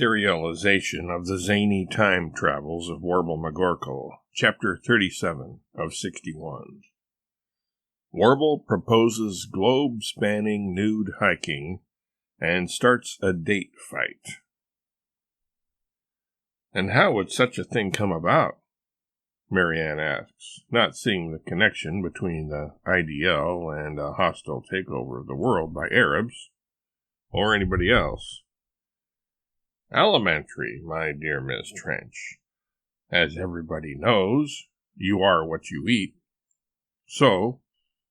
Serialization of the Zany Time Travels of Warble McGorkle, Chapter 37 of 61. Warble proposes globe-spanning nude hiking and starts a date fight. And how would such a thing come about? Marianne asks, not seeing the connection between the IDL and a hostile takeover of the world by Arabs, or anybody else. Elementary, my dear Miss Trench. As everybody knows, you are what you eat. So,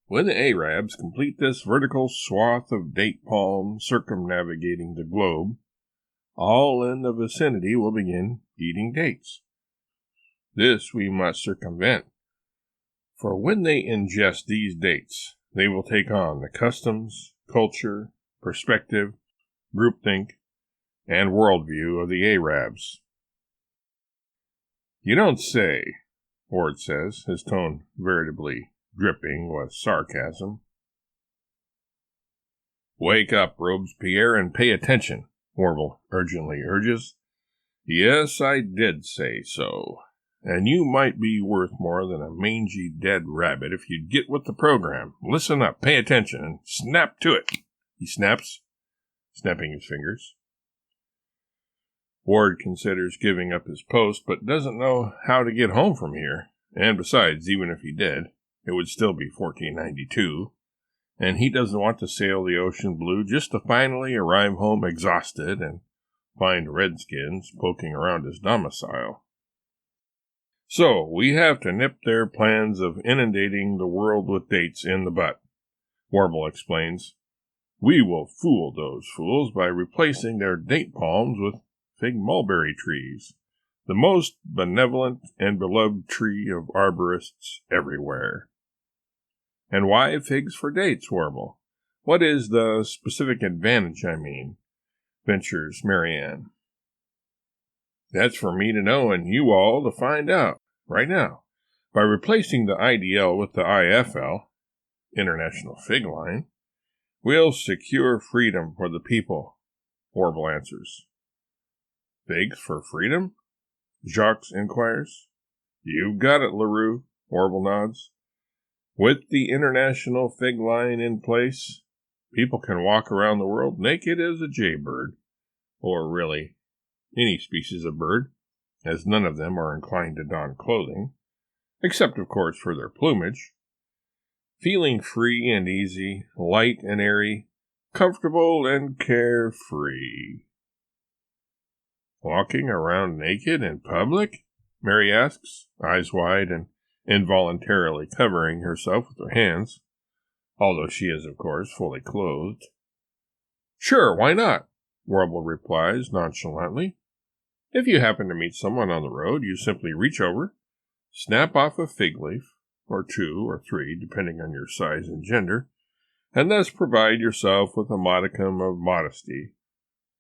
when the Arabs complete this vertical swath of date palm circumnavigating the globe, all in the vicinity will begin eating dates. This we must circumvent, for when they ingest these dates, they will take on the customs, culture, perspective, groupthink, and worldview of the Arabs. You don't say, Ward says, his tone veritably dripping with sarcasm. Wake up, Robespierre, and pay attention, Warble urgently urges. Yes, I did say so, and you might be worth more than a mangy dead rabbit if you'd get with the program. Listen up, pay attention, and snap to it, he snaps, snapping his fingers. Ward considers giving up his post, but doesn't know how to get home from here. And besides, even if he did, it would still be 1492, and he doesn't want to sail the ocean blue just to finally arrive home exhausted and find redskins poking around his domicile. So, we have to nip their plans of inundating the world with dates in the butt, Warble explains. We will fool those fools by replacing their date palms with fig mulberry trees, the most benevolent and beloved tree of arborists everywhere. And why figs for dates, Warble? What is the specific advantage, I mean? Ventures Marianne. That's for me to know and you all to find out, right now. By replacing the IDL with the IFL, International Fig Line, we'll secure freedom for the people, Warble answers. Figs for freedom? Jacques inquires. You've got it, LaRue, Warble nods. With the International Fig Line in place, people can walk around the world naked as a jaybird, or really any species of bird, as none of them are inclined to don clothing, except, of course, for their plumage, feeling free and easy, light and airy, comfortable and carefree. Walking around naked in public? Mary asks, eyes wide and involuntarily covering herself with her hands, although she is, of course, fully clothed. Sure, why not? Warble replies nonchalantly. If you happen to meet someone on the road, you simply reach over, snap off a fig leaf, or 2 or 3, depending on your size and gender, and thus provide yourself with a modicum of modesty,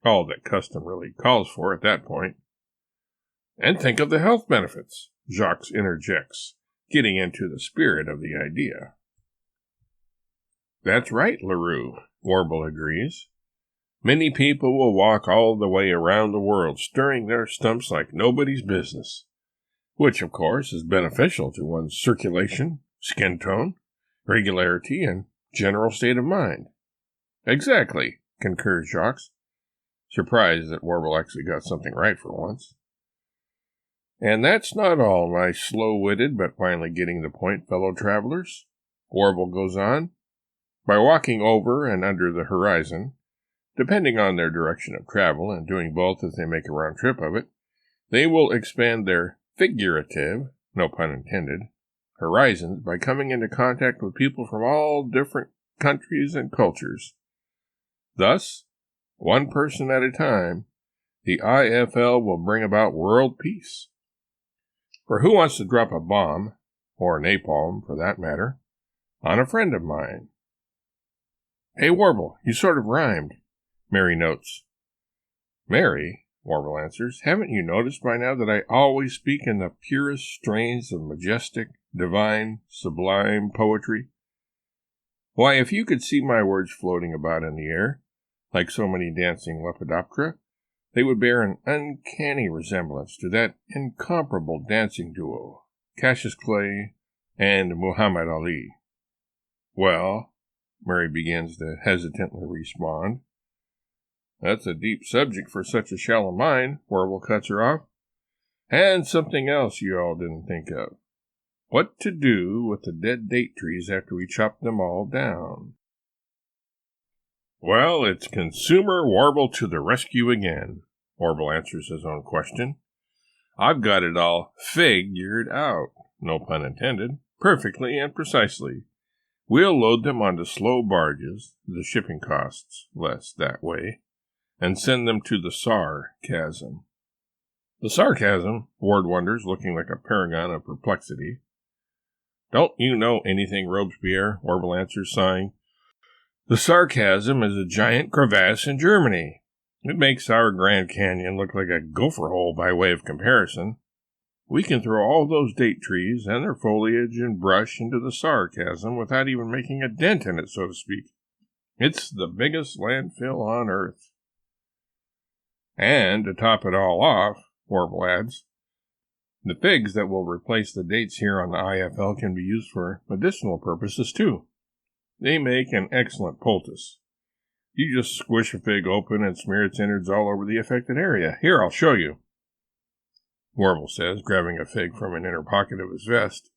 all that custom really calls for at that point. And think of the health benefits, Jacques interjects, getting into the spirit of the idea. That's right, LaRue, Warble agrees. Many people will walk all the way around the world, stirring their stumps like nobody's business, which, of course, is beneficial to one's circulation, skin tone, regularity, and general state of mind. Exactly, concurs Jacques, surprised that Warble actually got something right for once. And that's not all, my slow-witted but finally getting the point fellow travelers, Warble goes on. By walking over and under the horizon, depending on their direction of travel and doing both as they make a round trip of it, they will expand their figurative, no pun intended, horizons by coming into contact with people from all different countries and cultures. Thus, one person at a time, the IFL will bring about world peace. For who wants to drop a bomb, or napalm for that matter, on a friend of mine? Hey, Warble, you sort of rhymed, Mary notes. Mary, Warble answers, haven't you noticed by now that I always speak in the purest strains of majestic, divine, sublime poetry? Why, if you could see my words floating about in the air, like so many dancing Lepidoptera, They would bear an uncanny resemblance to that incomparable dancing duo, Cassius Clay and Muhammad Ali. Well, Mary begins to hesitantly respond. That's a deep subject for such a shallow mind, Warble cuts her off. And something else you all didn't think of. What to do with the dead date trees after we chop them all down? Well, it's Consumer Warble to the rescue again, Warble answers his own question. I've got it all figured out, no pun intended, perfectly and precisely. We'll load them onto slow barges, the shipping costs less that way, and send them to the Sarcasm. The Sarcasm, Ward wonders, looking like a paragon of perplexity. Don't you know anything, Robespierre? Warble answers, sighing. The Sarcasm is a giant crevasse in Germany. It makes our Grand Canyon look like a gopher hole by way of comparison. We can throw all those date trees and their foliage and brush into the Sarcasm without even making a dent in it, so to speak. It's the biggest landfill on Earth. And, to top it all off, Warble adds, the figs that will replace the dates here on the IFL can be used for medicinal purposes, too. They make an excellent poultice. You just squish a fig open and smear its innards all over the affected area. Here, I'll show you, Warble says, grabbing a fig from an inner pocket of his vest.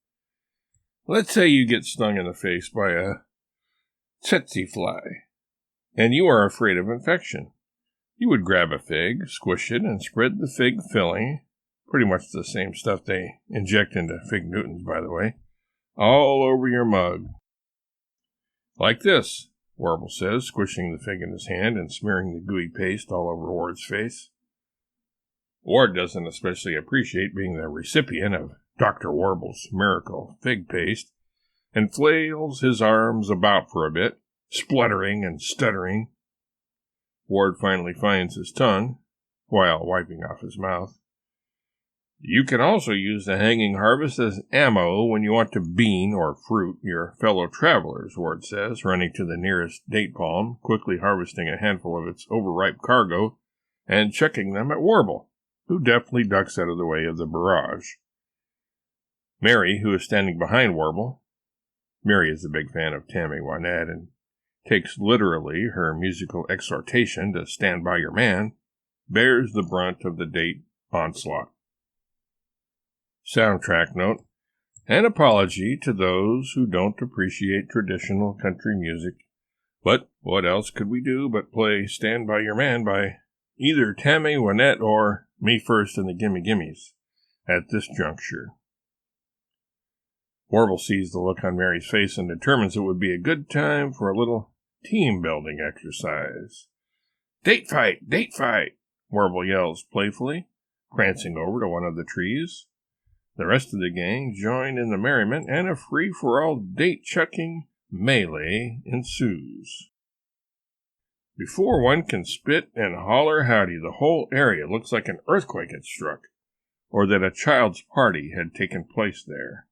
Let's say you get stung in the face by a tsetse fly, and you are afraid of infection. You would grab a fig, squish it, and spread the fig filling, pretty much the same stuff they inject into Fig Newtons, by the way, all over your mug. Like this, Warble says, squishing the fig in his hand and smearing the gooey paste all over Ward's face. Ward doesn't especially appreciate being the recipient of Dr. Warble's miracle fig paste, and flails his arms about for a bit, spluttering and stuttering. Ward finally finds his tongue, while wiping off his mouth. You can also use the hanging harvest as ammo when you want to bean or fruit your fellow travelers, Ward says, running to the nearest date palm, quickly harvesting a handful of its overripe cargo, and chucking them at Warble, who deftly ducks out of the way of the barrage. Mary, who is standing behind Warble, Mary is a big fan of Tammy Wynette and takes literally her musical exhortation to stand by your man, bears the brunt of the date onslaught. Soundtrack note: an apology to those who don't appreciate traditional country music. But what else could we do but play Stand By Your Man by either Tammy Wynette or Me First and the Gimme Gimmes at this juncture? Warble sees the look on Mary's face and determines it would be a good time for a little team-building exercise. Date fight! Date fight! Warble yells playfully, prancing over to one of the trees. The rest of the gang join in the merriment, and a free-for-all date-chucking melee ensues. Before one can spit and holler howdy, the whole area looks like an earthquake had struck, or that a child's party had taken place there.